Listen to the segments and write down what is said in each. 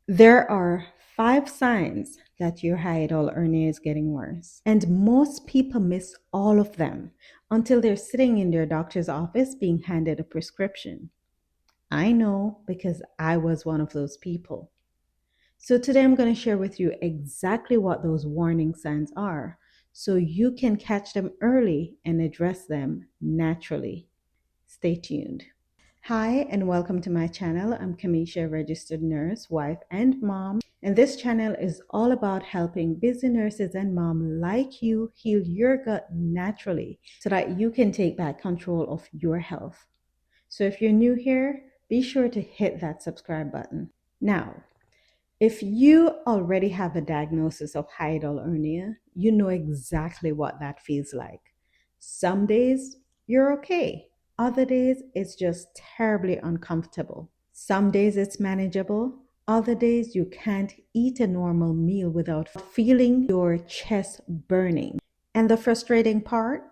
There are 5 signs that your hiatal hernia is getting worse, and most people miss all of them until they're sitting in their doctor's office being handed a prescription. I know because I was one of those people. So today I'm going to share with you exactly what those warning signs are so you can catch them early and address them naturally. Stay tuned. Hi, and welcome to my channel. I'm Kamisha, registered nurse, wife, and mom. And this channel is all about helping busy nurses and mom like you heal your gut naturally so that you can take back control of your health. So if you're new here, be sure to hit that subscribe button. Now, if you already have a diagnosis of hiatal hernia, you know exactly what that feels like. Some days you're okay. Other days it's just terribly uncomfortable. Some days it's manageable. Other days you can't eat a normal meal without feeling your chest burning. And the frustrating part?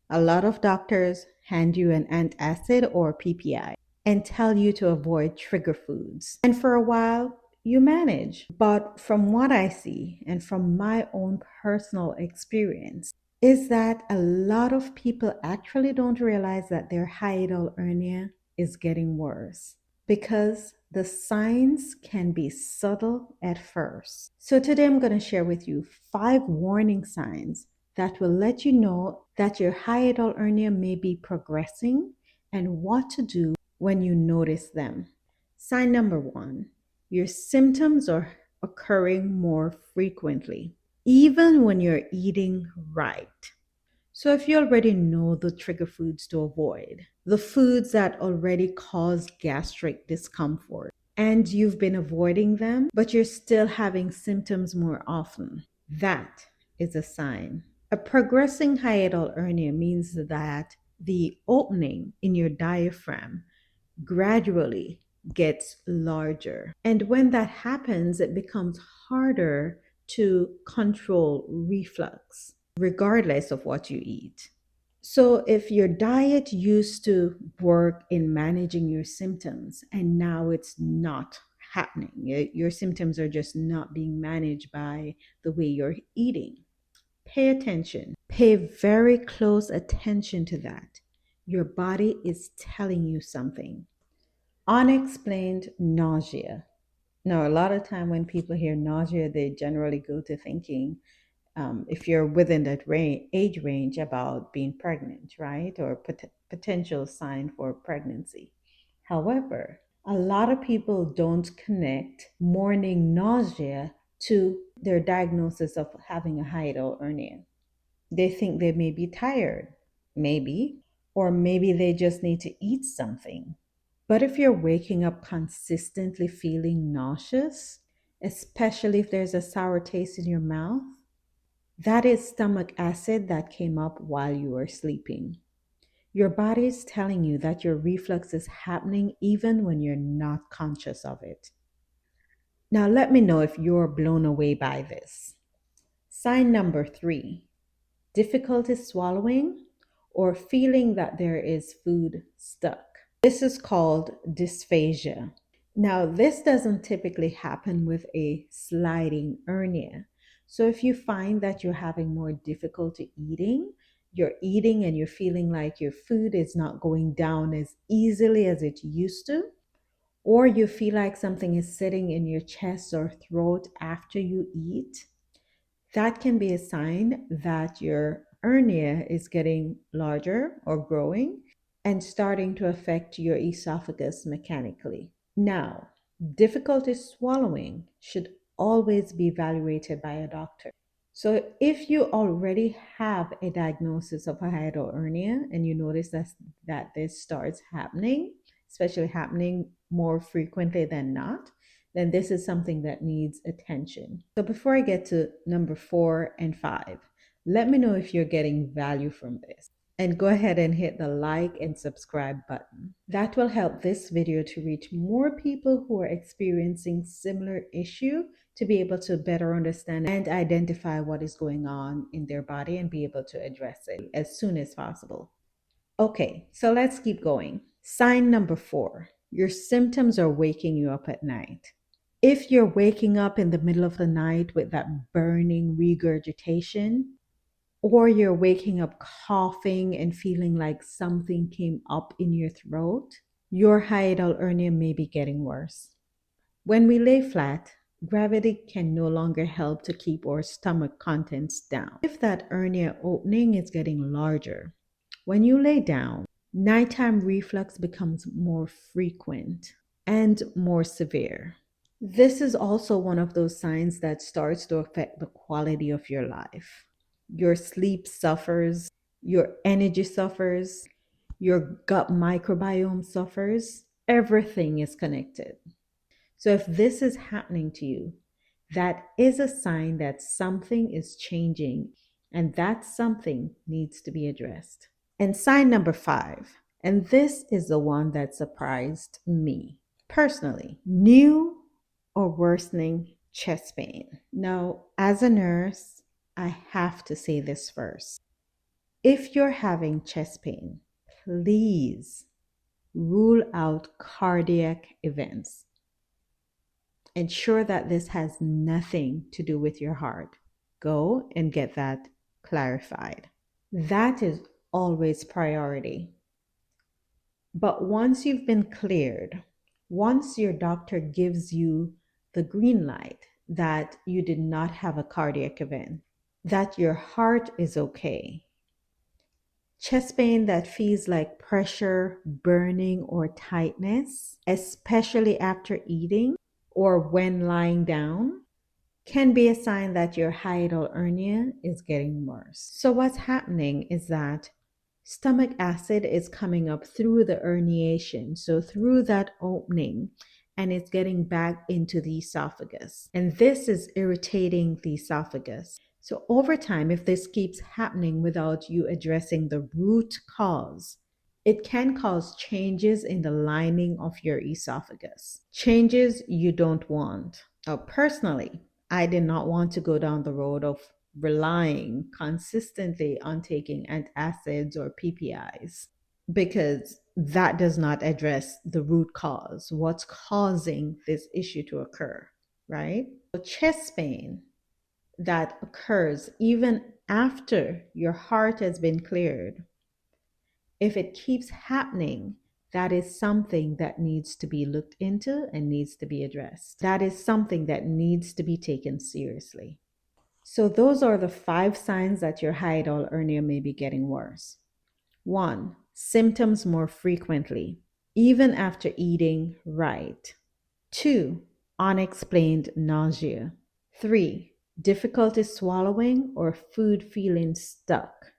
A lot of doctors hand you an antacid or PPI and tell you to avoid trigger foods. And for a while, you manage. But from what I see and from my own personal experience, is that a lot of people actually don't realize that their hiatal hernia is getting worse because the signs can be subtle at first. So today I'm going to share with you 5 warning signs that will let you know that your hiatal hernia may be progressing and what to do when you notice them. Sign number 1, your symptoms are occurring more frequently, even when you're eating right. So if you already know the trigger foods to avoid, the foods that already cause gastric discomfort, and you've been avoiding them, but you're still having symptoms more often, that is a sign. A progressing hiatal hernia means that the opening in your diaphragm gradually gets larger. And when that happens, it becomes harder to control reflux, regardless of what you eat. So, if your diet used to work in managing your symptoms and now it's not happening, your symptoms are just not being managed by the way you're eating, pay attention. Pay very close attention to that. Your body is telling you something. Unexplained nausea. Now, a lot of time when people hear nausea, they generally go to thinking, if you're within that age range, about being pregnant, right? Or potential sign for pregnancy. However, a lot of people don't connect morning nausea to their diagnosis of having a hiatal hernia. They think they may be tired, maybe, or maybe they just need to eat something. But if you're waking up consistently feeling nauseous, especially if there's a sour taste in your mouth, that is stomach acid that came up while you were sleeping. Your body is telling you that your reflux is happening even when you're not conscious of it. Now, let me know if you're blown away by this. Sign number 3, difficulty swallowing or feeling that there is food stuck. This is called dysphagia. Now, this doesn't typically happen with a sliding hernia. So if you find that you're having more difficulty eating, you're eating and you're feeling like your food is not going down as easily as it used to, or you feel like something is sitting in your chest or throat after you eat, that can be a sign that your hernia is getting larger or growing and starting to affect your esophagus mechanically. Now, difficulty swallowing should always be evaluated by a doctor. So, if you already have a diagnosis of a hiatal hernia and you notice that this starts happening, especially happening more frequently than not, then this is something that needs attention. So, before I get to number 4 and 5, let me know if you're getting value from this. And go ahead and hit the like and subscribe button. That will help this video to reach more people who are experiencing similar issue to be able to better understand and identify what is going on in their body and be able to address it as soon as possible. Okay, so let's keep going. Sign number 4, your symptoms are waking you up at night. If you're waking up in the middle of the night with that burning regurgitation, or you're waking up coughing and feeling like something came up in your throat, your hiatal hernia may be getting worse. When we lay flat, gravity can no longer help to keep our stomach contents down. If that hernia opening is getting larger, when you lay down, nighttime reflux becomes more frequent and more severe. This is also one of those signs that starts to affect the quality of your life. Your sleep suffers, your energy suffers, your gut microbiome suffers. Everything is connected. So if this is happening to you, that is a sign that something is changing and that something needs to be addressed. And sign number 5, and this is the one that surprised me personally: new or worsening chest pain. Now, as a nurse, I have to say this first. If you're having chest pain, please rule out cardiac events. Ensure that this has nothing to do with your heart. Go and get that clarified. That is always priority. But once you've been cleared, once your doctor gives you the green light that you did not have a cardiac event, that your heart is okay, chest pain that feels like pressure, burning, or tightness, especially after eating or when lying down, can be a sign that your hiatal hernia is getting worse. So what's happening is that stomach acid is coming up through the herniation, so through that opening, and it's getting back into the esophagus. And this is irritating the esophagus. So over time, if this keeps happening without you addressing the root cause, it can cause changes in the lining of your esophagus, changes you don't want. Now, personally, I did not want to go down the road of relying consistently on taking antacids or PPIs because that does not address the root cause, what's causing this issue to occur, right? So chest pain that occurs even after your heart has been cleared, if it keeps happening, that is something that needs to be looked into and needs to be addressed. That is something that needs to be taken seriously. So those are the 5 signs that your hiatal hernia may be getting worse. 1, symptoms more frequently, even after eating right. 2, unexplained nausea. 3, difficulty swallowing or food feeling stuck.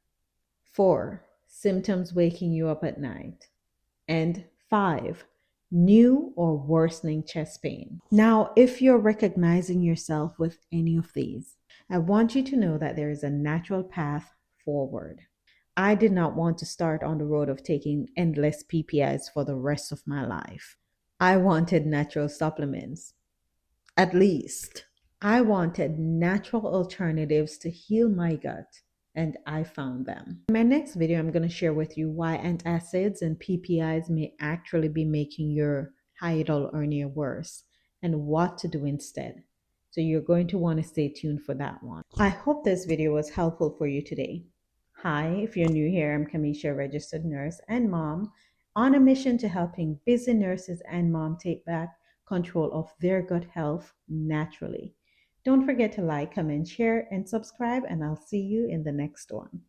4, symptoms waking you up at night. And 5, new or worsening chest pain. Now, if you're recognizing yourself with any of these, I want you to know that there is a natural path forward. I did not want to start on the road of taking endless PPIs for the rest of my life. I wanted natural supplements. At least, I wanted natural alternatives to heal my gut, and I found them. In my next video, I'm going to share with you why antacids and PPIs may actually be making your hiatal hernia worse and what to do instead. So you're going to want to stay tuned for that one. I hope this video was helpful for you today. Hi, if you're new here, I'm Kamisha, registered nurse and mom, on a mission to helping busy nurses and mom take back control of their gut health naturally. Don't forget to like, comment, share, and subscribe, and I'll see you in the next one.